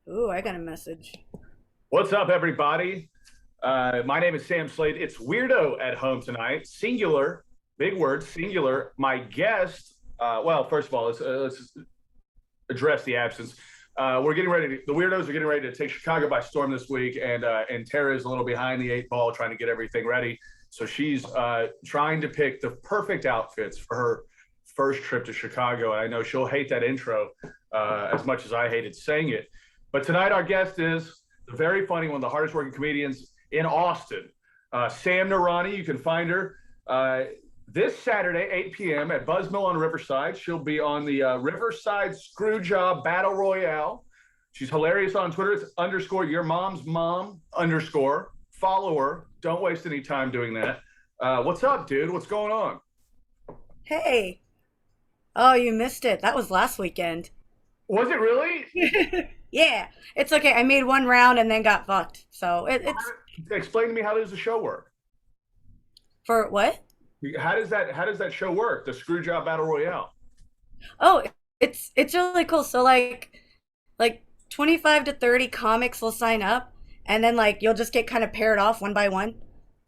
Ooh, I got a message. What's up, everybody? My name is Sam Slade. It's Weirdo at Home tonight. Singular, big word, singular. My guest, well, first of all, let's address the absence. We're getting ready. The Weirdos are getting ready to take Chicago by storm this week, and Tara is a little behind the eight ball, trying to get everything ready. So she's trying to pick the perfect outfits for her first trip to Chicago. And I know she'll hate that intro as much as I hated saying it. But tonight, our guest is the very funny one of the hardest working comedians in Austin, Sam Noorani. You can find her this Saturday, 8 p.m. at Buzzmill on Riverside. She'll be on the Riverside Screwjob Battle Royale. She's hilarious on Twitter. It's underscore your mom's mom underscore. Follow her. Don't waste any time doing that. What's up, dude? What's going on? Hey. Oh, you missed it. That was last weekend. Was it really? Yeah, it's okay. I made one round and then got fucked. So it's Explain to me, how does the show work? for what? How does that show work? The Screwjob Battle Royale. Oh, it's really cool. So like 25 to 30 comics will sign up and then like you'll just get kind of paired off one by one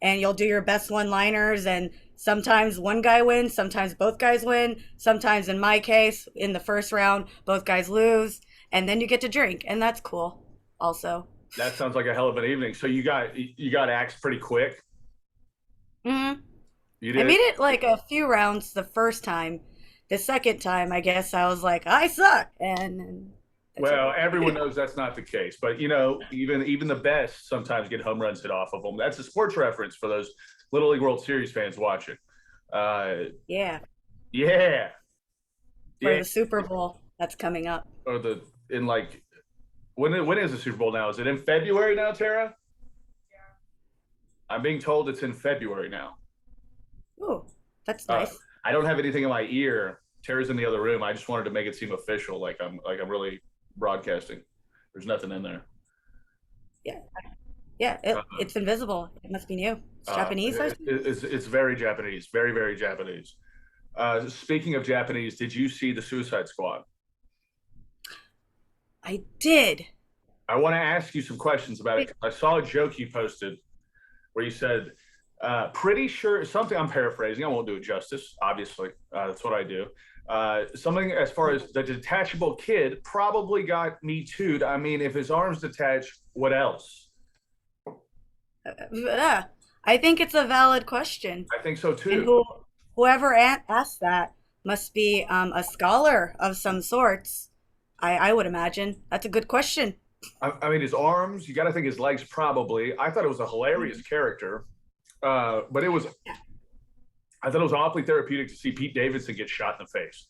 and you'll do your best one-liners and sometimes one guy wins, sometimes both guys win, sometimes in my case in the first round both guys lose and then you get to drink and that's cool also. That sounds like a hell of an evening. So you got axed pretty quick. Hmm. You I did. made it like a few rounds the first time. The second time, I guess I was like, I suck, and that's Well, it. everyone knows that's not the case, but even the best sometimes get home runs hit off of them. That's a sports reference for those Little League World Series fans watching. Uh, Yeah, yeah, for yeah. the Super Bowl that's coming up. Or the in like when is the Super Bowl now? Is it in February now, Tara? I'm being told it's in February now. Ooh, that's Uh, nice. I don't have anything in my ear. Tara's in the other room. I just wanted to make it seem official, like I'm really broadcasting. There's nothing in there. Yeah, yeah, Uh, it's invisible. It must be new. It's Japanese, I think. it's very Japanese, very very Japanese. Speaking of Japanese, did you see the Suicide Squad? I did. I want to ask you some questions about it. I saw a joke you posted where you said, "Pretty sure something." I'm paraphrasing. I won't do it justice. Obviously, that's what I do. Something as far as the detachable kid probably got me too. I mean, if his arms detach, what else? Yeah, I think it's a valid question, I think so and too. whoever asked that must be a scholar of some sorts. I would imagine that's a good question. I mean, his arms. You got to think his legs probably. I thought it was a hilarious character, but it was. I thought it was awfully therapeutic to see Pete Davidson get shot in the face.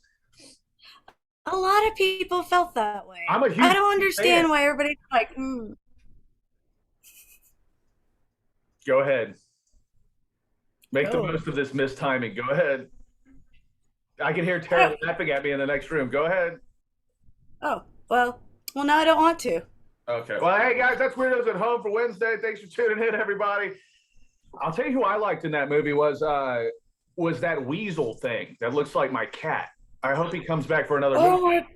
A lot of people felt that I'm way. a I huge don't fan. understand why everybody's like, mm. Go ahead. Make the Oh, most of this mistiming. Go ahead. I can hear I Tara don't, laughing at me in the next room. Go ahead. oh, well, now I don't want to. Okay. Well, hey guys, that's Weirdos at Home for Wednesday. Thanks for tuning in, everybody. I'll tell you who I liked in that movie was that weasel thing that looks like my cat. I hope he comes back for another movie.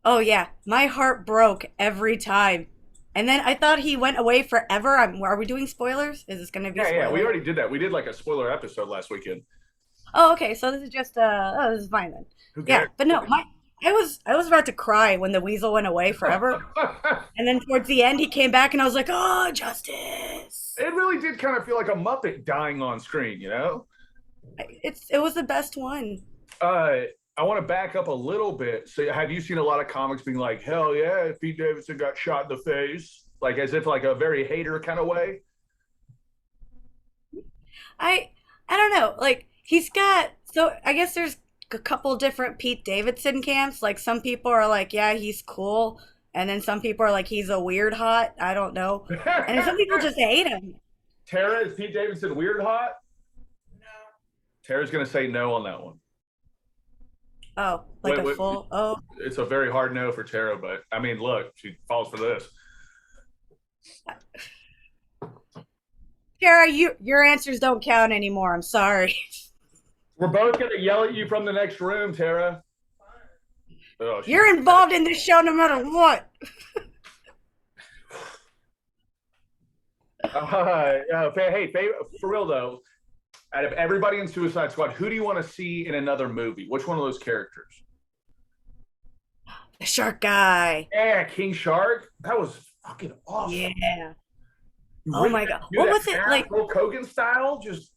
Oh, oh yeah, my heart broke every time. And then I thought he went away forever. Are we doing spoilers? Is this going to be Yeah, yeah, we spoilers? already did that. We did like a spoiler episode last weekend. Oh, okay. So this is just oh, this is fine then. Who Yeah, cares? but no, I was about to cry when the weasel went away forever, and then towards the end he came back, and I was like, oh, justice. It really did kind of feel like a Muppet dying on screen, you know? It was the best one. Uh, I want to back up a little bit. So, have you seen a lot of comics being like, "Hell yeah, Pete Davidson got shot in the face," like as if like a very hater kind of way? I I don't know. Like he's got so I guess there's a couple different Pete Davidson camps. Like some people are like, yeah, he's cool, and then some people are like, he's a weird hot. I don't know, and then some people just hate him. Tara, is Pete Davidson weird hot? Tara's gonna say no on that one. Oh, like Wait, a wait, full oh. it's a very hard no for Tara, but I mean, look, she falls for this. Kara, your answers don't count anymore. I'm sorry. We're both gonna yell at you from the next room, Tara. Oh, she's You're involved in this show no matter what. hey, for real though, out of everybody in Suicide Squad, who do you want to see in another movie? Which one of those characters? The shark guy. Yeah, King Shark. That was fucking awesome. Yeah. You Oh really my had god. to do What that was it half like? Hulk Hogan style? Just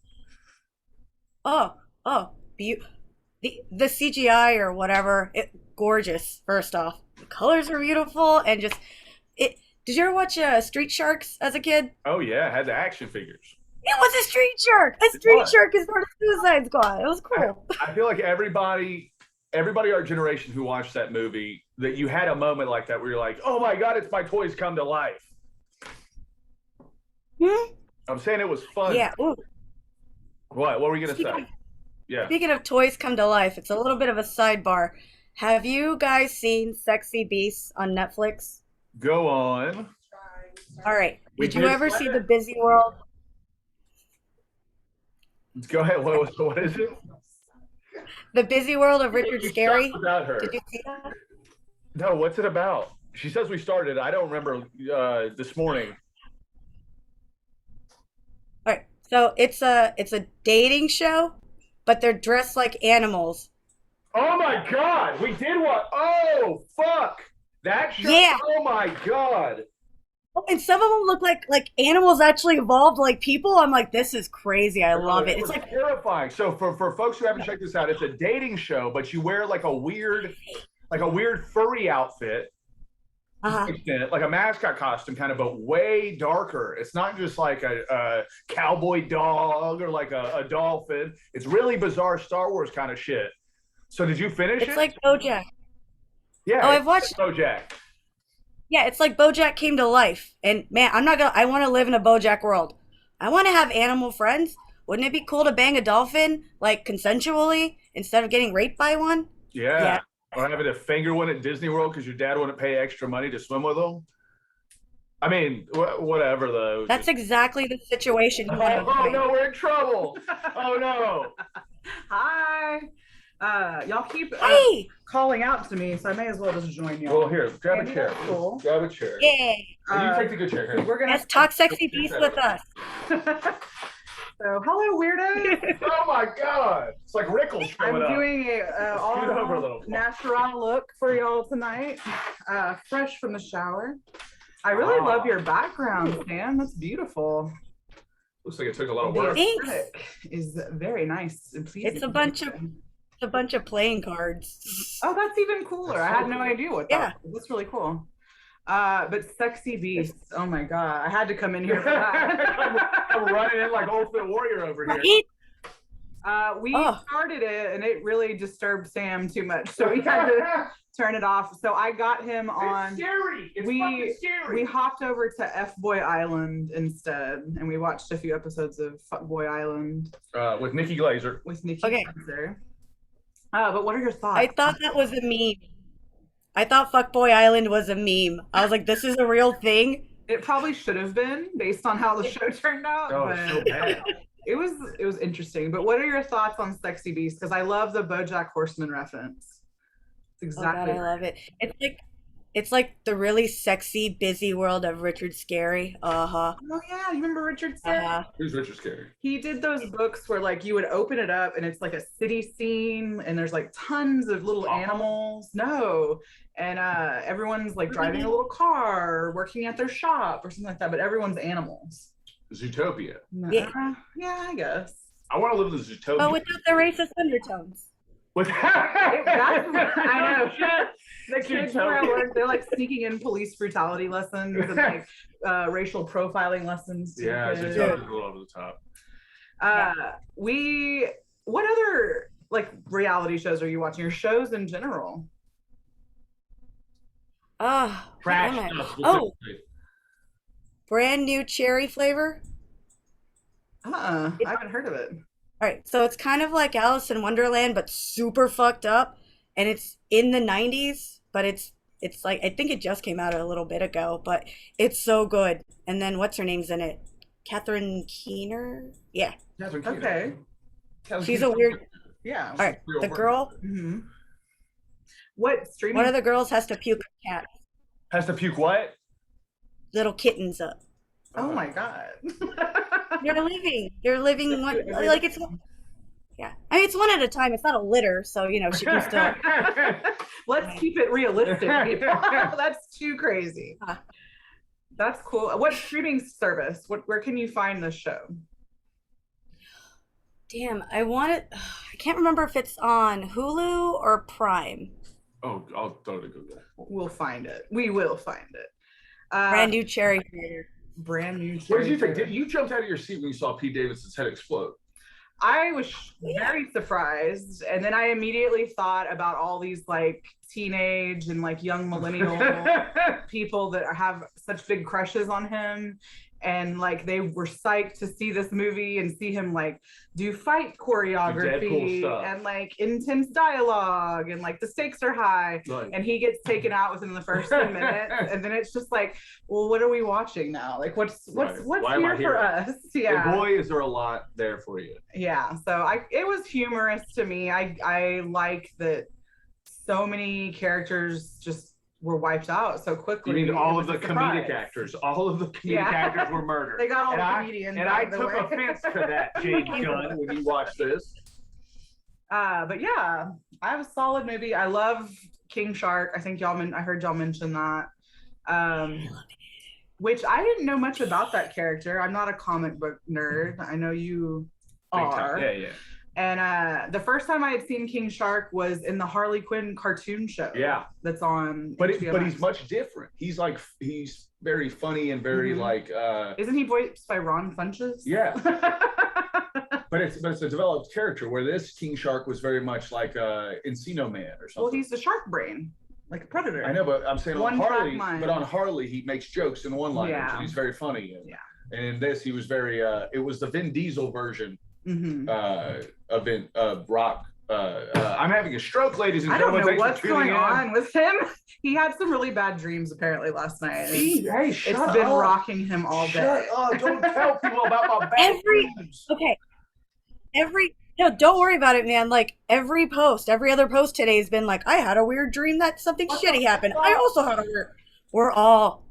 Oh, oh, the CGI or whatever. Gorgeous. First off, the colors are beautiful and just it. Did you ever watch Street Sharks as a kid? oh yeah, it had the action figures. It was a street shark. A It street was. shark is part of Suicide Squad. It was I, cool. I feel like everybody our generation who watched that movie, that you had a moment like that where you're like, oh my god, it's my toys come to life. Hmm? I'm saying it was fun. Yeah. Ooh. What were you gonna Speaking say? Yeah. Speaking of toys come to life, it's a little bit of a sidebar. Have you guys seen Sexy Beasts on Netflix? Go on. All right. We Did you did. ever see The Busy World? Go ahead. What is it? The Busy World of Richard We Scarry? stopped without Did her. you see that? No, what's it about? She says we started. I don't remember this morning. All right. So it's a dating show, but they're dressed like animals. Oh my god, we did what? Oh fuck, that show. Yeah. Oh my god. Oh, and some of them look like animals actually evolved like people. I'm like, this is crazy. I love it. It's was like, terrifying. So for folks who haven't checked this out, it's a dating show, but you wear like a weird furry outfit, uh-huh. like a mascot costume, kind of, but way darker. It's not just like a cowboy dog or like a dolphin. It's really bizarre Star Wars kind of shit. So did you finish It's it? like BoJack. Yeah, Oh, I've it's watched. like BoJack. Yeah, it's like BoJack came to life. And man, I'm not gonna. I want to live in a BoJack world. I want to have animal friends. Wouldn't it be cool to bang a dolphin like consensually instead of getting raped by one? Yeah. Yeah, Or having to finger one at Disney World because your dad wouldn't pay extra money to swim with them. I mean, whatever though. that's exactly the situation you want to Oh avoid. no, we're in trouble. Oh no. Hi. Y'all keep Hey, calling out to me, so I may as well just join Well, y'all. here, grab a Maybe chair. that's cool. Grab a chair. yeah. You Uh, take the good chair here. We're gonna. Let's talk sexy beast with us. So, hello, weirdos. Oh my god. It's like Rickles I'm coming up. doing a Scoot over a all little. natural look for y'all tonight. Fresh from the shower. I really Ah. love your background, Sam. That's beautiful. Looks like it took a lot of The work. Thanks. aesthetic is very nice and pleasing. It's a bunch of playing cards. Oh, that's even cooler. That's I so had no cool. idea what Yeah. that was. That's really cool. But sexy beasts. Oh my god, I had to come in here for that. I'm running in like Ultimate Warrior over here. Right? We Oh. started it and it really disturbed Sam too much, so we had to turn it off. So I got him It's on. scary. It's We- fucking scary. We hopped over to F Boy Island instead, and we watched a few episodes of Fuck Boy Island With Nikki Glazer. with Nikki Okay. Spencer. But what are your thoughts? I thought that was a meme. I thought Fuckboy Island was a meme. I was like, this is a real thing. It probably should have been based on how the show turned out. Oh, but it's so bad. it was interesting. But what are your thoughts on Sexy Beast? Because I love the BoJack Horseman reference. It's Oh God, exactly I love it. It's like the really sexy, busy world of Richard Scarry. Uh-huh. Oh yeah, you remember Richard Scarry? Uh-huh. Who's Richard Scary? He did those books where like you would open it up and it's like a city scene and there's like tons of little animals. No. And everyone's like driving a little car or working at their shop or something like that, but everyone's animals. Zootopia. Yeah. Yeah, I guess. I want to live in Zootopia. But without the racist undertones. With That's I know. The kids who are at Zootopia. work, they're like sneaking in police brutality lessons and like racial profiling lessons. to the Yeah, kids. Zootopia's a little over the top. What other like reality shows are you watching? Your shows in general? Oh, what Trash am I? stuff. Oh, brand new cherry flavor. I haven't heard of it. All right, so it's kind of like Alice in Wonderland, but super fucked up, and it's in the 90s, but it's like I think it just came out a little bit ago, but it's so good. And then what's her name's in it? Catherine Keener? Yeah, Catherine Keener. Okay. she's a weird. Yeah. All right, the girl. hmm What One streaming? of the girls has to puke cats, Has to puke what? little kittens up. Oh Oh. my God. They're living Just do one, it every like it's, yeah. I mean, it's one at a time. It's not a litter, so she can still. Let's keep it realistic, people. That's too crazy. Uh, That's cool. What streaming service? Where can you find this show? Damn, I want it. I can't remember if it's on Hulu or Prime. Oh, I'll throw it to Google. We'll find it. We will find it. Brand new cherry theater. Brand new. What did you think? trailer. You jumped out of your seat when you saw Pete Davidson's head explode. I was very surprised, and then I immediately thought about all these like teenage and like young millennial people that have such big crushes on him, and like they were psyched to see this movie and see him like do fight choreography stuff. and like intense dialogue, and like the stakes are high, Right. and he gets taken out within the first 10 minutes, and then it's just like, well, what are we watching now? Like what's Right. Why am I here for here? us? Yeah. And boy, is there a lot there for you. Yeah, so it was humorous to me. I like that so many characters just were wiped out so quickly. You mean It all was of the a surprise. comedic actors? All of the comedic Yeah. actors were murdered. They got all and the I, comedians. and out I of the took way. offense to that, James Gunn, when you watched this. But yeah, I have a solid movie. I love King Shark. I think I heard y'all mention that. Which I didn't know much about that character. I'm not a comic book nerd. I know you Big are. time. Yeah. And the first time I had seen King Shark was in the Harley Quinn cartoon show. Yeah. That's on. But HBO he's Max. much different. He's very funny and very Mhm. Isn't he voiced by Ron Funches? Yeah. But it's a developed character, where this King Shark was very much like Encino Man or something. Well, he's the shark brain, like a predator. I know, but I'm saying on One-track Harley. mind. But on Harley, he makes jokes in one line, Yeah. and he's very funny. Yeah. And in this, he was very. It was the Vin Diesel version Mm-hmm. of Rock. I'm having a stroke, ladies and I don't gentlemen. know Thanks what's for tuning going in. on with him. He had some really bad dreams apparently last night. Hey, It's been rocking him all day. Shut up! Don't tell people about my bad Every- dreams. Okay. No, don't worry about it, man. Like every other post today has been like, I had a weird dream that something shitty happened. I also had a weird. We're all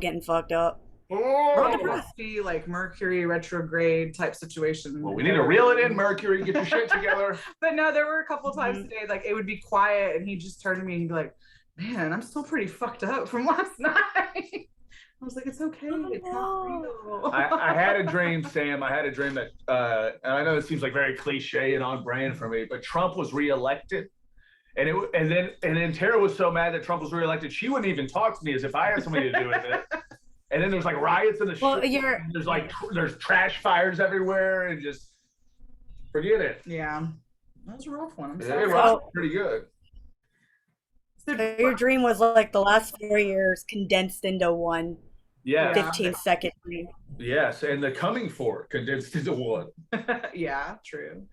getting fucked up. Well, it Oh. must be like Mercury retrograde type situation. Well, we need to reel it in, Mercury. Get your shit together. But no, there were a couple times Mhm. today, like it would be quiet and he'd just turn to me and be like, man, I'm still pretty fucked up from last night. I was like, it's okay. It's not real. I had a dream, Sam. I had a dream that, and I know it seems like very cliche and on brand for me, but Trump was reelected. And then Tara was so mad that Trump was reelected, she wouldn't even talk to me as if I had something to do with it. And then there's like riots in the street. There's trash fires everywhere, and just forget it. Yeah. That was a rough one. I'm It sorry. was pretty good. So, So your dream was like the last 4 years condensed into one Yeah. 15-second dream. Yes, and the coming for it condensed into one. yeah, true.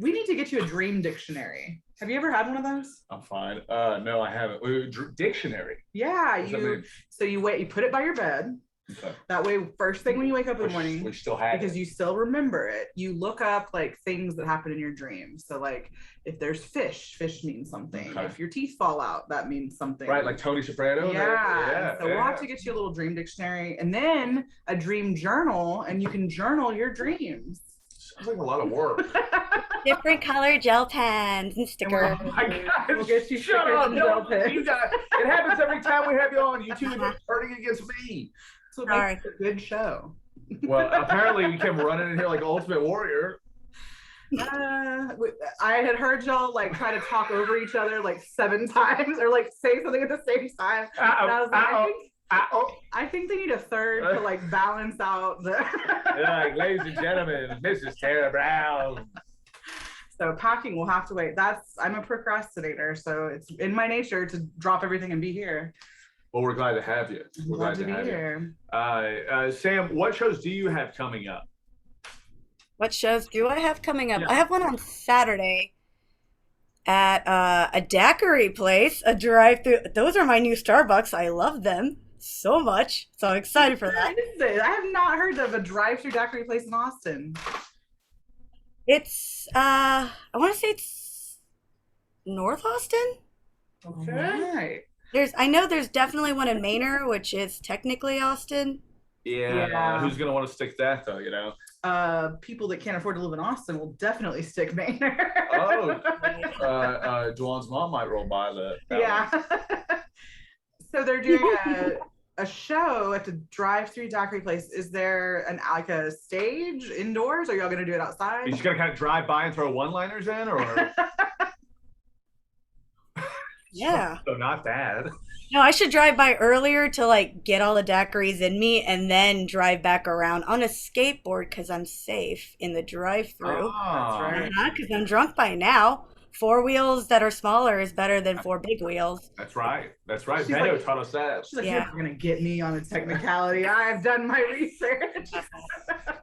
We need to get you a dream dictionary. Have you ever had one of those? I'm fine. No, I haven't. Dictionary. Yeah, What's that mean? you put it by your bed. Okay. That way, first thing when you wake up in the morning, We still have because it. you still remember it, you look up like things that happen in your dreams. So like if there's fish means something. Okay. If your teeth fall out, that means something. Right, like Tony Soprano. Yeah. So we'll have to get you a little dream dictionary and then a dream journal, and you can journal your dreams. Sounds like a lot of work. Different color gel pens and stickers. Oh my God! We'll get you Shut stickers up! and gel No, pens. you got, it happens every time we have you on. You two are turning against me. So it makes it a good show. Well, apparently we came running in here like Ultimate Warrior. I had heard y'all like try to talk over each other like 7 times or like say something at the same time. And I was like, I think they need a third to like balance out the. Like, ladies and gentlemen, Mrs. Tara Brown. So packing will have to wait. I'm a procrastinator, so it's in my nature to drop everything and be here. Well, we're glad to have you. We're Glad glad to be have here. you. Sam, what shows do you have coming up? What shows do I have coming up? Yeah. I have one on Saturday at a daiquiri place, a drive-through. Those are my new Starbucks. I love them so much. So I'm excited for that. What is it? I have not heard of a drive-through daiquiri place in Austin. It's I want to say it's North Austin. Okay. I know there's definitely one in Manor, which is technically Austin. Yeah. Who's gonna want to stick that though? You know. People that can't afford to live in Austin will definitely stick Manor. Oh, Dwan's mom might roll by that. Yeah. So they're doing a show at the drive-through daiquiri place. Is there like a stage indoors? Or are y'all gonna do it outside? You just gonna kind of drive by and throw one-liners in, or? Yeah. So not bad. No, I should drive by earlier to like get all the daiquiris in me and then drive back around on a skateboard because I'm safe in the drive-through. Oh, That's right. Because I'm drunk by now. 4 wheels that are smaller is better than 4 big wheels. That's right. That's right. She's Beto like- taught us that. She's like, Yeah. you're not gonna get me on a technicality. I've done my research.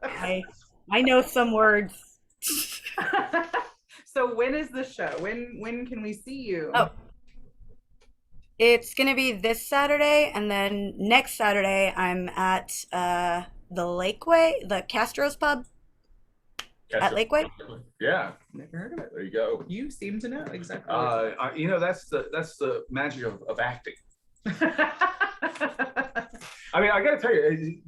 I know some words. So when is the show? When can we see you? Oh. It's going to be this Saturday, and then next Saturday I'm at the Lakeway, the Castro's Pub at Lakeway. Yeah, Never heard of it. there you go. You seem to know exactly. You know, that's the magic of acting. I mean, I got to tell you,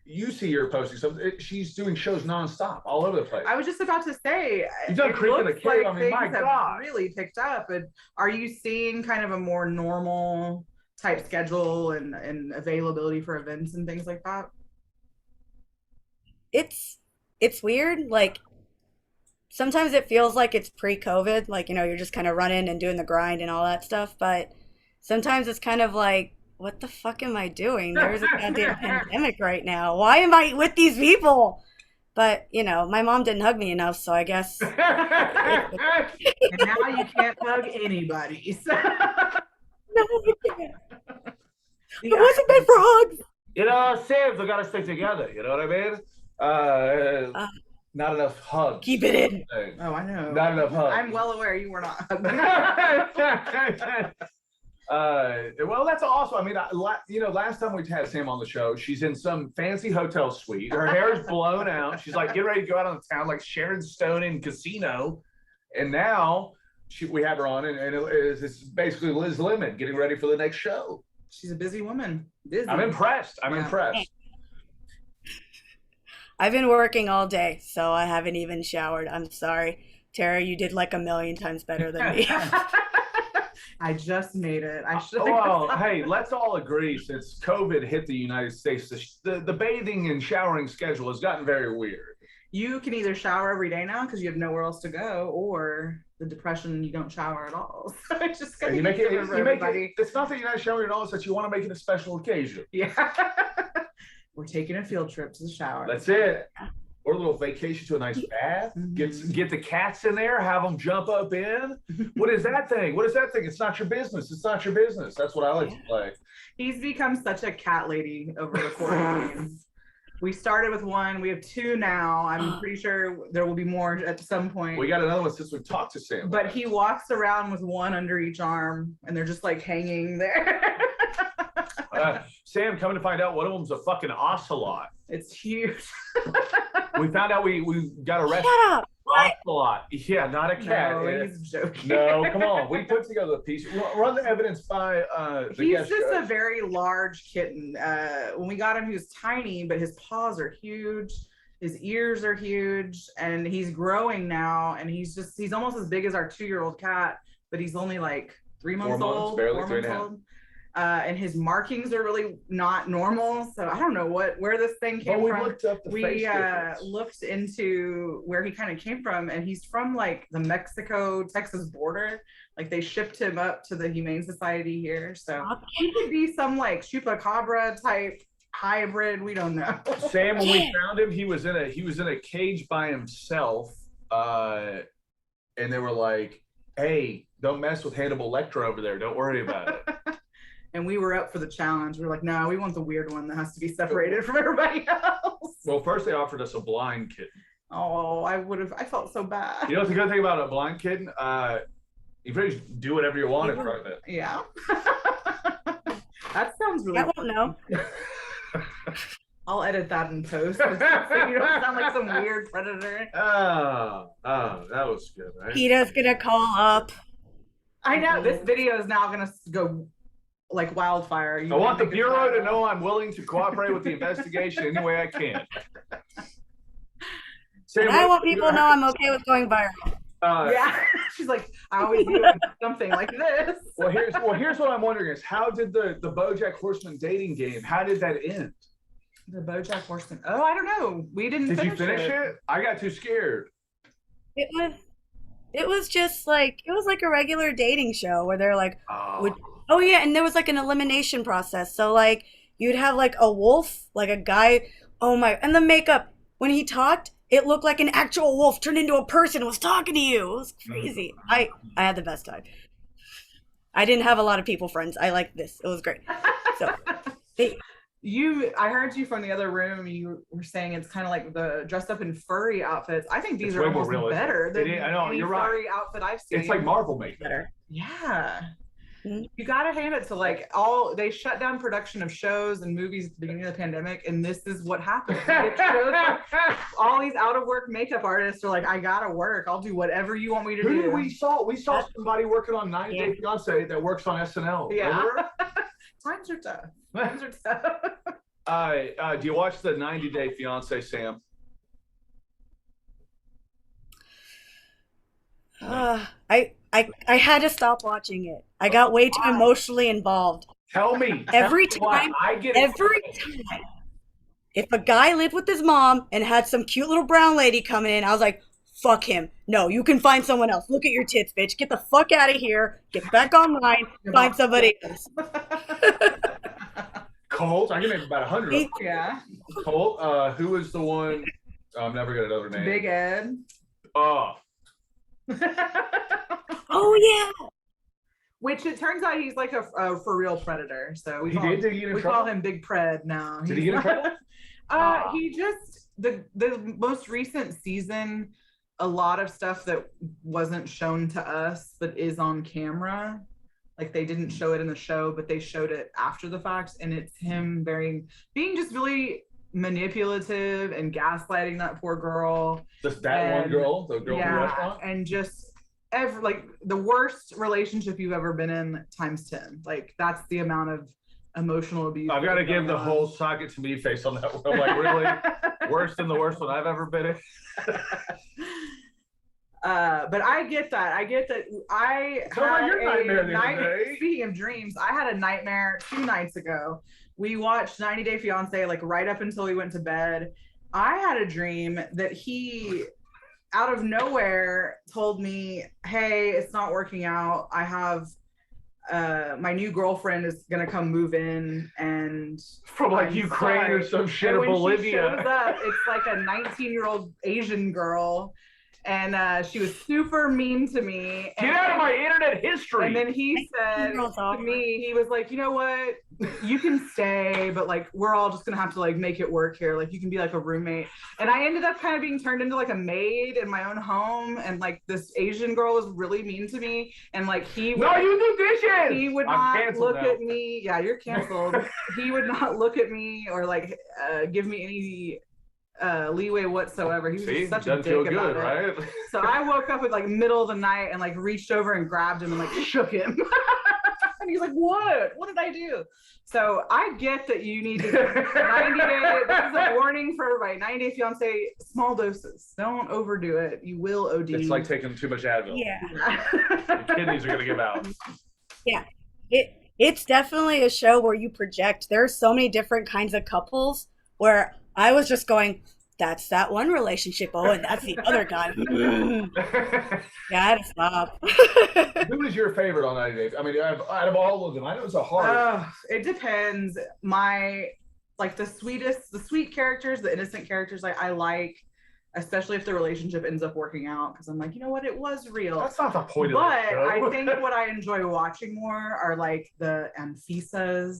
you see her posting something. She's doing shows nonstop, all over the place. I was just about to say, You've done it Creep in the looks Cave. like I mean, my things have God. really picked up. And are you seeing kind of a more normal type schedule and availability for events and things like that? It's weird. Like sometimes it feels like it's pre-COVID, like you're just kind of running and doing the grind and all that stuff, but sometimes it's kind of like, what the fuck am I doing? There's a goddamn pandemic right now. Why am I with these people? But my mom didn't hug me enough, so I guess. And now you can't hug anybody. So. No, I can't. It wasn't meant for hugs. You know, Sam's we gotta stick together. You know what I mean? Not enough hugs. Keep it in. Oh, I know. Not enough hugs. I'm well aware you were not hugging. Well, that's awesome. I mean, last time we had Sam on the show, she's in some fancy hotel suite. Her hair is blown out. She's like getting ready to go out on the town, like Sharon Stone in Casino. And now we have her on, and it's basically Liz Lemon getting ready for the next show. She's a busy woman. Busy. I'm impressed. I'm impressed. I've been working all day, so I haven't even showered. I'm sorry. Tara, you did like 1,000,000 times better than me. I just made it. I should. Well, hey, let's all agree since COVID hit the United States, the bathing and showering schedule has gotten very weird. You can either shower every day now because you have nowhere else to go, or the depression, you don't shower at all. So it's just gonna You make it. everybody. It's not that you're not showering at all; it's that you want to make it a special occasion. Yeah. We're taking a field trip to the shower. That's it. Or a little vacation to a nice bath. Get the cats in there, have them jump up in. What is that thing? What is that thing? It's not your business. It's not your business. That's what I like to play. He's become such a cat lady over the quarantine. We started with one. We have 2 now. I'm pretty sure there will be more at some point. We got another one since we've talked to Sam. But he walks around with one under each arm, and they're just like hanging there. Sam, coming to find out, one of them's a fucking ocelot. It's huge. We found out we got arrested. Shut up. What? Ocelot. Yeah, not a cat. No, he's joking. No, come on. We put together a piece. Run the evidence by the He's guest just judge. a very large kitten. When we got him, he was tiny, but his paws are huge. His ears are huge, and he's growing now. And he's almost as big as our 2-year-old cat, but he's only like 3 months 4 months, old. barely 4 3 and months a half. old. And his markings are really not normal. So I don't know where this thing came But we from. looked up the face difference. Looked into where he kind of came from, and he's from like the Mexico-Texas border. Like they shipped him up to the Humane Society here. So he could be some like chupacabra type hybrid. We don't know. Sam, when we found him, he was in a cage by himself, and they were like, "Hey, don't mess with Hannibal Lecter over there. Don't worry about it." And we were up for the challenge. We were like, no, we want the weird one that has to be separated from everybody else. Well, first they offered us a blind kitten. Oh, I felt so bad. You know what's the good thing about a blind kitten? You pretty much do whatever you want in front of it. Yeah. That sounds really I won't know. I'll edit that in post so you don't sound like some weird predator. Oh, that was good, right? PETA's gonna call up. I know this video is now gonna go like wildfire. I want the Bureau to know I'm willing to cooperate with the investigation any way I can. And I want people to know I'm okay with going viral. Yeah, she's like, I always do something like this. Well, here's what I'm wondering is how did the BoJack Horseman dating game? How did that end? The BoJack Horseman. Oh, I don't know. We didn't. Did you finish it? I got too scared. It was just like a regular dating show where they're like, oh yeah, and there was like an elimination process. So like you'd have like a wolf, like a guy. Oh my, and the makeup when he talked. It looked like an actual wolf turned into a person and was talking to you. It was crazy. I had the best time. I didn't have a lot of people friends. I liked this. It was great. So I heard you from the other room. You were saying it's kind of like the dressed up in furry outfits. I think these are almost better than any furry outfit I've seen. It's like Marvel makeup. Yeah. Mm-hmm. You gotta hand it to like they shut down production of shows and movies at the beginning of the pandemic, and this is what happened. All these out of work makeup artists are like, I gotta work. I'll do whatever you want me to do. We saw somebody working on 90 Day Fiance that works on SNL. Yeah. Times are tough. Times are tough. Do you watch the 90 Day Fiance, Sam? I had to stop watching it. I got way too emotionally involved. Tell me. Every time, if a guy lived with his mom and had some cute little brown lady coming in, I was like, fuck him. No, you can find someone else. Look at your tits, bitch. Get the fuck out of here. Get back online. Find somebody else. Colt, I can name about 100. Yeah. Colt, who was the one? I'm never gonna know her name. Big Ed. Oh. Oh yeah. Which it turns out he's like a for real predator. So we call him Big Pred now. Did he get in trouble? He just the most recent season, a lot of stuff that wasn't shown to us but is on camera. Like they didn't show it in the show, but they showed it after the fact, and it's him being just really manipulative and gaslighting that poor girl. Just that one girl, the girl in the restaurant? And just like the worst relationship you've ever been in times 10. Like that's the amount of emotional abuse. I've got to give the whole socket to me face on that one. Like really worse than the worst one I've ever been in. But I get that. Speaking of dreams, I had a nightmare 2 nights ago. We watched 90 Day Fiance like right up until we went to bed. I had a dream that he, out of nowhere, told me, hey, it's not working out. I have my new girlfriend is gonna come move in, and from like Ukraine or some shit, or Bolivia. She shows up, it's like a 19-year-old Asian girl. And she was super mean to me. Get out of my internet history. And then he said to me, he was like, you know what? You can stay, but like, we're all just going to have to like make it work here. Like, you can be like a roommate. And I ended up kind of being turned into like a maid in my own home. And like, this Asian girl was really mean to me. And like, you do dishes. He would not look at me. Yeah, you're canceled. He would not look at me or like give me any leeway whatsoever. He was just such a dick about it. Right? So I woke up at like middle of the night and like reached over and grabbed him and like shook him. And he's like, what did I do? So I get that you need to 90 day. This is a warning for everybody. 90 Day Fiance, small doses. Don't overdo it. You will OD. It's like taking too much Advil. Yeah. Your kidneys are gonna give out. Yeah. It's definitely a show where you project. There are so many different kinds of couples where I was just going, that's that one relationship. Oh, and that's the other guy. Yeah, I had to stop. Who was your favorite on 90 Days? I mean, out of all of them, I know it's a hard. It depends. The sweet characters, the innocent characters, I like, especially if the relationship ends up working out, because I'm like, you know what, it was real. That's not the point of the show. I think what I enjoy watching more are like the Anfisas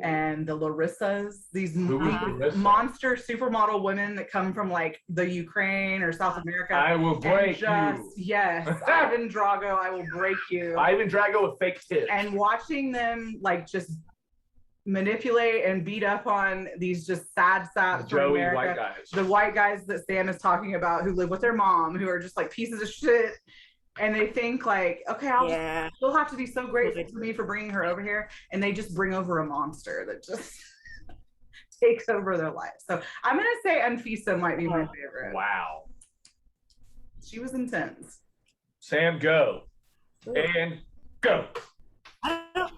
and the Larissas, these monster supermodel women that come from like the Ukraine or South America. I will break you. Yes, Ivan Drago, I will break you. Ivan Drago with fake tits. And watching them like just manipulate and beat up on these just sad saps from America. White guys. The white guys that Sam is talking about who live with their mom, who are just like pieces of shit And they think like, okay, she'll have to be so grateful to me for bringing her over here. And they just bring over a monster that just takes over their life. So I'm going to say Anfisa might be my favorite. Wow. She was intense. Sam, go. And go. I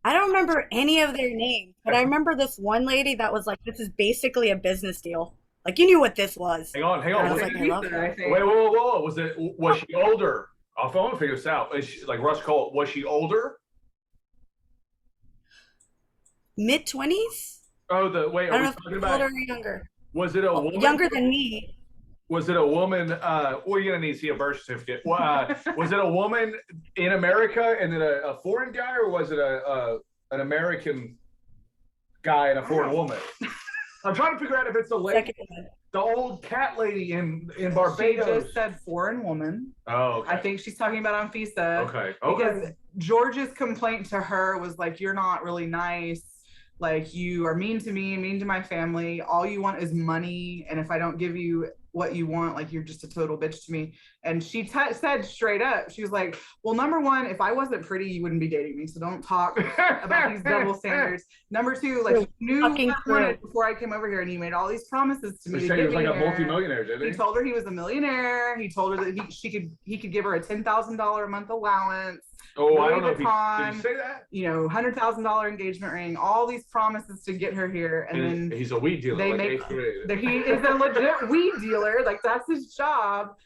don't remember any of their names, but I remember this one lady that was like, this is basically a business deal. Like, you knew what this was. Hang on. I was like, I love her. Wait, whoa. Was she older? I want to figure this out. Is she, like Russ Cole, was she older? Mid-20s? Oh, wait, I don't know if it's older or younger. Was it a woman? Younger than me. Was it a woman? Well, you're gonna need to see a birth certificate. Was it a woman in America and then a foreign guy, or was it an American guy and a foreign woman? I'm trying to figure out if it's the old cat lady in Barbados. She just said foreign woman. Oh, okay. I think she's talking about Anfisa. Okay. Because George's complaint to her was like, you're not really nice. Like, you are mean to me, mean to my family. All you want is money. And if I don't give you what you want, like, you're just a total bitch to me. And she said straight up, she was like, well, number one, if I wasn't pretty, you wouldn't be dating me. So don't talk about these double standards. Number two, like, you knew what I wanted before I came over here, and you made all these promises to me. He was like a multimillionaire, didn't he? He told her he was a millionaire. He told her that he could give her a $10,000 a month allowance. Oh, I don't know if did he say that? You know, $100,000 engagement ring, all these promises to get her here. And then he's a weed dealer. He is a legit weed dealer. Like, that's his job.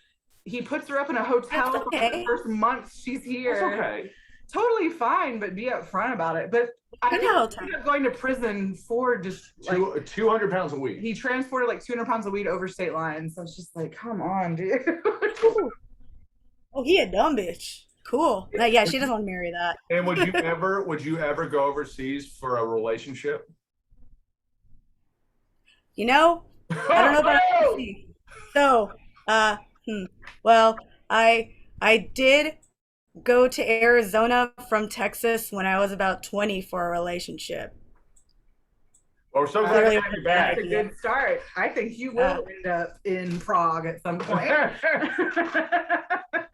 He puts her up in a hotel for the first month she's here. That's okay. Totally fine, but be upfront about it. But I ended up going to prison for just like 200 pounds of weed. He transported like 200 pounds of weed over state lines. So it's just like, come on, dude. Oh, he a dumb bitch. Cool. Yeah, she doesn't want to marry that. And would you ever go overseas for a relationship? You know, I don't know about overseas. So, well, I did go to Arizona from Texas when I was about 20 for a relationship. Or so glad to have you back. That's a good start. I think you will end up in Prague at some point.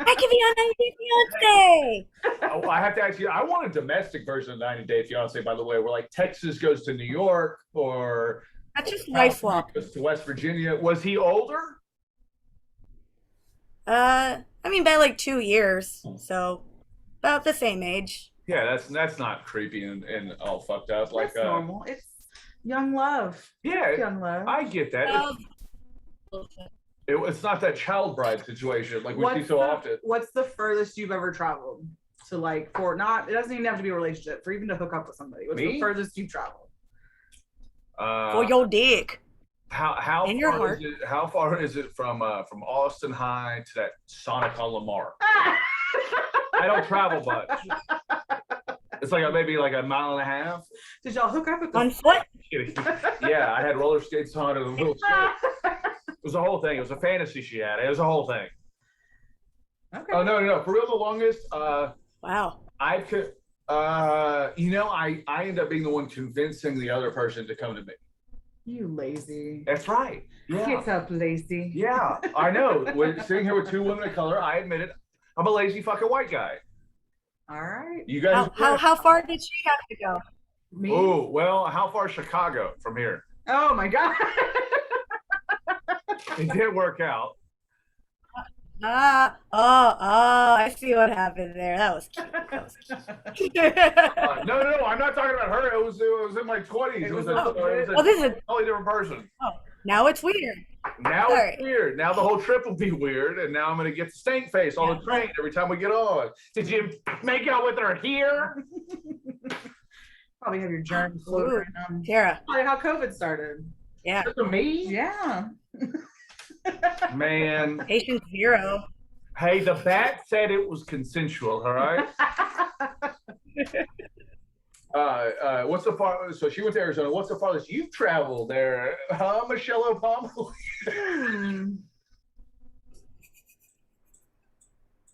I can be on 90 Day Fiance. Oh, I have to ask you, I want a domestic version of 90 Day Fiance, by the way, where like Texas goes to New York or that's just life swap. Goes to West Virginia. Was he older? I mean, by like 2 years, so about the same age. Yeah, that's not creepy and all fucked up. Like that's normal. It's young love. Yeah, young love. I get that. It's not that child bride situation like we see so often. What's the furthest you've ever traveled to, like, for not? It doesn't even have to be a relationship. For even to hook up with somebody. What's the furthest you've traveled? For your dick. How far is it from Austin High to that Sonic on Lamar? I don't travel much. It's like maybe like a mile and a half. Did y'all hook up on foot? Yeah, I had roller skates on and a little skate. It was a whole thing. It was a fantasy she had. It was a whole thing. Okay. Oh no! For real, the longest. Wow. I could. I end up being the one convincing the other person to come to me. You lazy. That's right. Yeah. Get up, lazy. Yeah, I know. We're sitting here with two women of color. I admit it. I'm a lazy fucking white guy. All right. You guys. How far did she have to go? Me? Oh, well, how far is Chicago from here? Oh my God. It did work out. I see what happened there. That was cute. No, I'm not talking about her. It was in my 20s. It was a totally different person. Oh, now it's weird. Now it's weird. Now the whole trip will be weird, and now I'm gonna get the stank face on the train every time we get on. Did you make out with her here? Probably have your germs floating around. Tara. Probably how COVID started. Yeah. To me? Yeah. Man. Patient 0. Hey, the bat said it was consensual, all right? What's the far? So she went to Arizona. What's the farthest you've traveled there, huh, Michelle Obama?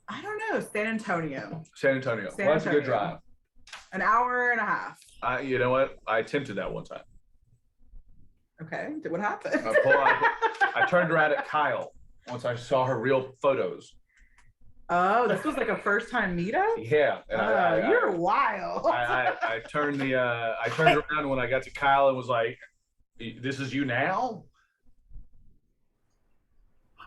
I don't know. San Antonio. Well, that's a good drive. An hour and a half. You know what? I attempted that one time. Okay. What happened? I turned around at Kyle once I saw her real photos. Oh, this was like a first time meetup? Yeah, and You're wild. I turned around when I got to Kyle and was like, "This is you now."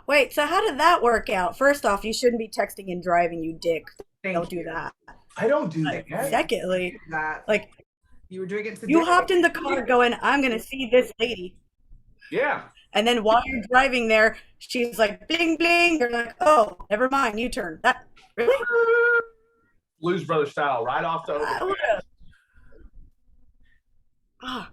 Wait, so how did that work out? First off, you shouldn't be texting and driving, you dick. Don't do that. I don't do Like, that. secondly, That like you were doing it to you hopped in the car going, I'm gonna see this lady. Yeah. And then while you're driving there, she's like, bling, bling. You're like, oh, never mind, you turn. That really? Blues Brothers style, right off the open. Ah,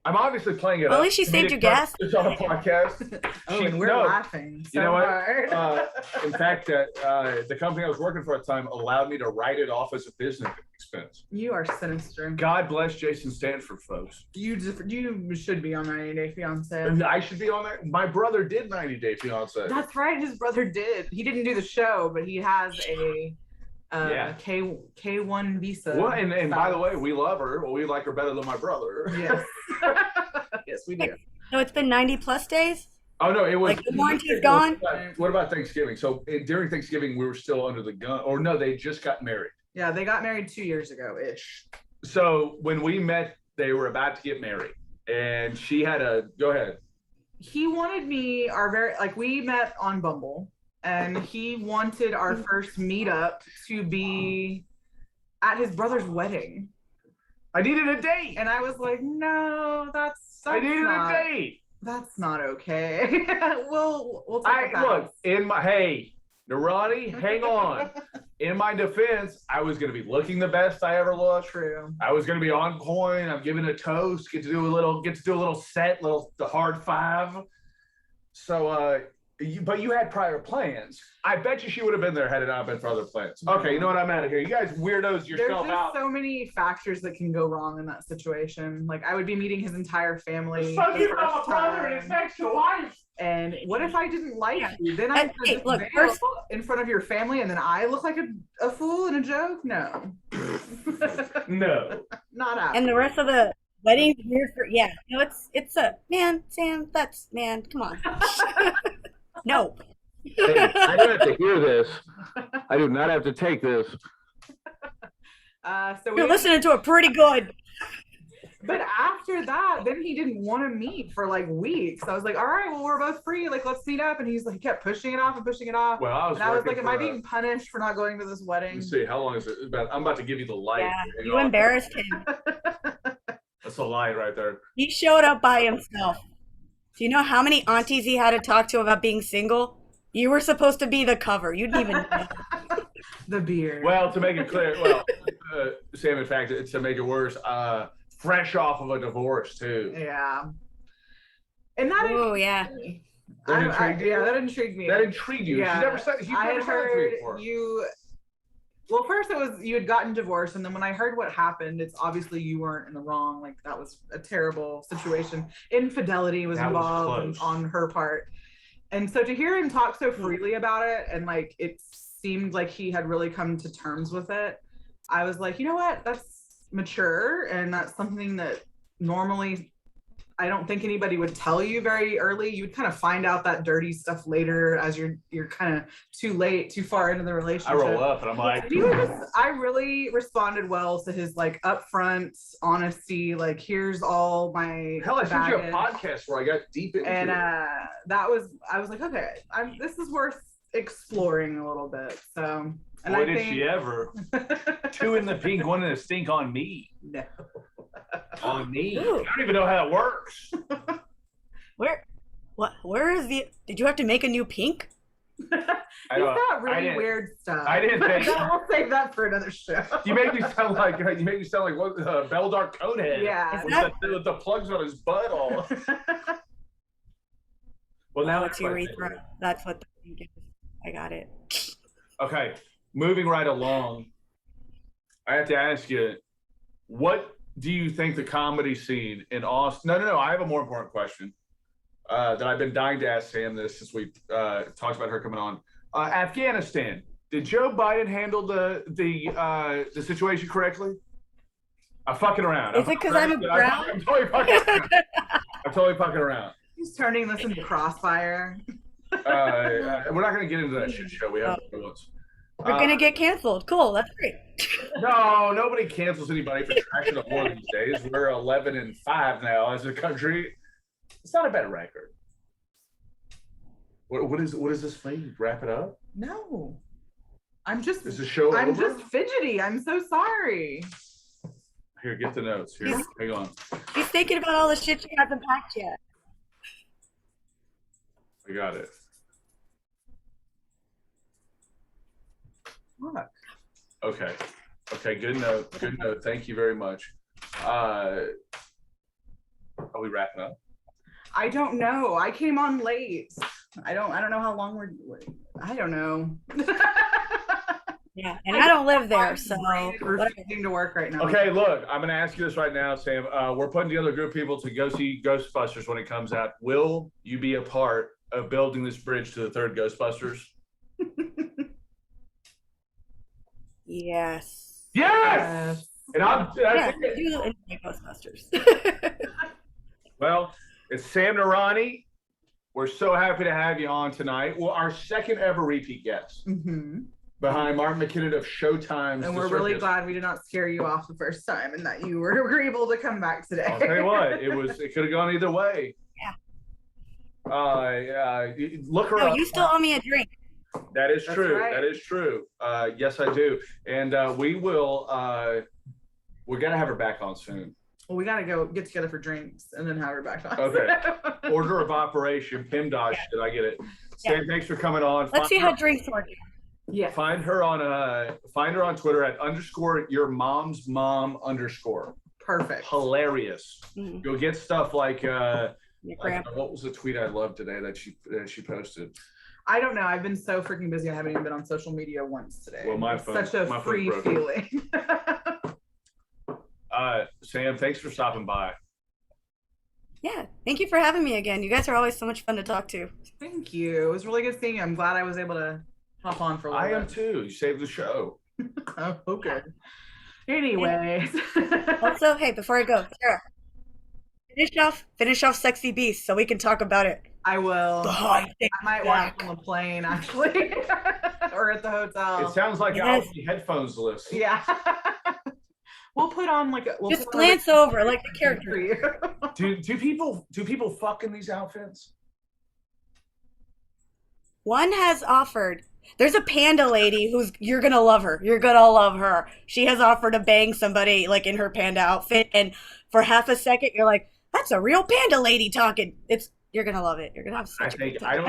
I'm obviously playing it well, up. at least she saved you gas. It's on a podcast. and we're laughing so You know what? hard. In fact, the company I was working for at the time allowed me to write it off as a business expense. You are sinister. God bless Jason Stanford, folks. You should be on 90 Day Fiance. I should be on that. My brother did 90 Day Fiance. That's right. His brother did. He didn't do the show, but he has a K1 visa. Well, and by the way, we love her. Well, we like her better than my brother. Yes. Yes, we do. So it's been 90 plus days? Oh no, it was like the warranty's gone. What about Thanksgiving? So during Thanksgiving, we were still under the gun, or no, they just got married. Yeah, they got married 2 years ago ish. So when we met, they were about to get married, and she had a go ahead. He wanted me we met on Bumble, and he wanted our first meetup to be at his brother's wedding. I needed a date, and I was like, no, I needed a date. That's not okay. we'll take it back. Look, Noorani, hang on. In my defense, I was going to be looking the best I ever looked. True. I was going to be on point. I'm giving a toast. Get to do a little set, the hard five. So, but you had prior plans. I bet you she would have been there had it not been for other plans. Okay, you know what? I'm out of here. You guys weirdos yourself out. There's so many factors that can go wrong in that situation. Like, I would be meeting his entire family. So you have a brother and his next wife. And what if I didn't like you? Then I look first in front of your family, and then I look like a fool in a joke? No. No. Not out. And the rest of the wedding's weird for no, it's a man, Sam, come on. No. Hey, I don't have to hear this. I do not have to take this. So you're listening to it pretty good. But after that, then he didn't want to meet for like weeks. I was like, all right, well, we're both free. Like, let's meet up. And he's like, kept pushing it off and pushing it off. Well, I was like, am I being punished for not going to this wedding? Let's see, how long is it? I'm about to give you the light. Yeah, you embarrassed him. That's a light right there. He showed up by himself. Do you know how many aunties he had to talk to about being single? You were supposed to be the cover. You didn't even know. The beard. Well, to make it clear, Sam, in fact, to make it worse, fresh off of a divorce, too. Yeah. And that That intrigued me. That intrigued you. Yeah. She never said I had heard before. Well, first it was you had gotten divorced, and then when I heard what happened, it's obviously you weren't in the wrong. Like, that was a terrible situation. Infidelity was involved on her part. And so to hear him talk so freely about it, and like it seemed like he had really come to terms with it, I was like, you know what? That's mature, and that's something that normally I don't think anybody would tell you very early. You would kind of find out that dirty stuff later as you're kind of too far into the relationship. I roll up and I'm like, I really responded well to his like upfront honesty. Like, here's all my hell, I sent you a podcast where I got deep into and it. I was like, okay, this is worth exploring a little bit. So, and boy, did she ever. 2 in the pink, 1 in the stink on me. No. On me. Ooh. I don't even know how that works. Where is did you have to make a new pink? He's got really weird stuff. I didn't think. We'll save that for another show. You made me sound like what Beldark Conehead. Yeah. With the plugs on his butt all. Well, now it's urethra. That's what the pink is. I got it. Okay, moving right along. I have to ask you, what do you think the comedy scene in Austin? No. I have a more important question that I've been dying to ask Sam this since we talked about her coming on. Afghanistan. Did Joe Biden handle the situation correctly? I'm fucking around. Is it because I'm a brown? I'm totally fucking around. He's turning this into Crossfire. We're not going to get into that shit show. We have once. We're gonna get canceled. Cool, that's great. No, nobody cancels anybody for trashing a war these days. We're 11-5 now as a country. It's not a bad record. What is this thing? Wrap it up? No. Is the show I'm over? just fidgety. I'm so sorry. Here, get the notes. Here, hang on. He's thinking about all the shit you haven't packed yet. I got it. Look. Okay. Okay, good note. Good note. Thank you very much. Are we wrapping up? I don't know. I came on late. I don't know how long I don't know. Yeah, and I don't live there, so refusing to work right now. Okay, look, I'm going to ask you this right now, Sam. We're putting together a group of people to go see Ghostbusters when it comes out. Will you be a part of building this bridge to the third Ghostbusters? Yes. Yes! And I do enjoy Ghostbusters. Well, it's Sam Noorani. We're so happy to have you on tonight. Well, our second ever repeat guest. Behind Martin McKinnon of Showtime's and we're really glad we did not scare you off the first time and that you were able to come back today. I'll tell you what, it could have gone either way. Yeah. Look her up. You still owe me a drink. That is true. Right. That is true. Yes, I do. And we're gonna have her back on soon. Well, we gotta go get together for drinks and then have her back on. Okay. Order of operation, PIMDOS. Did I get it? Sam, thanks for coming on. Let's see how drinks work. Yeah. Find her on Twitter at _yourmomsmom_. Perfect. Hilarious. Mm-hmm. You'll get stuff like What was the tweet I loved today that she posted? I don't know. I've been so freaking busy. I haven't even been on social media once today. Well, it's such a free feeling. Sam, thanks for stopping by. Yeah, thank you for having me again. You guys are always so much fun to talk to. Thank you. It was really good seeing you. I'm glad I was able to hop on for a little bit. I am too. You saved the show. Oh, okay. Anyways. Also, hey, before I go, Sarah, finish off Sexy Beast so we can talk about it. I will. I might watch it on the plane, actually, or at the hotel. It sounds like out the headphones list. Yeah. We'll put on just glance over like the character. Do people fuck in these outfits? One has offered. There's a panda lady you're gonna love her. You're gonna love her. She has offered to bang somebody like in her panda outfit, and for half a second you're like, "That's a real panda lady talking." You're gonna love it. You're gonna have such a good time.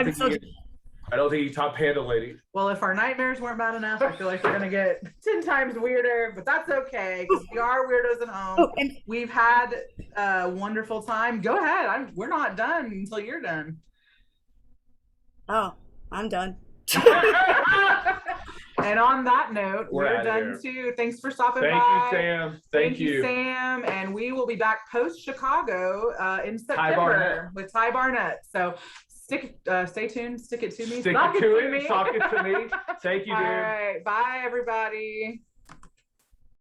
I don't think you top panda lady. Well, if our nightmares weren't bad enough, I feel like we're gonna get 10 times weirder, but that's okay because we are weirdos at home. We've had a wonderful time. Go ahead. We're not done until you're done. Oh, I'm done. And on that note, we're done too. Thanks for stopping by. Thank you, Sam. Thank you, Sam. And we will be back post Chicago in September with Ty Barnett. So stay tuned. Stick it to me. Talk it to me. Thank you, dude. All right. Bye, everybody.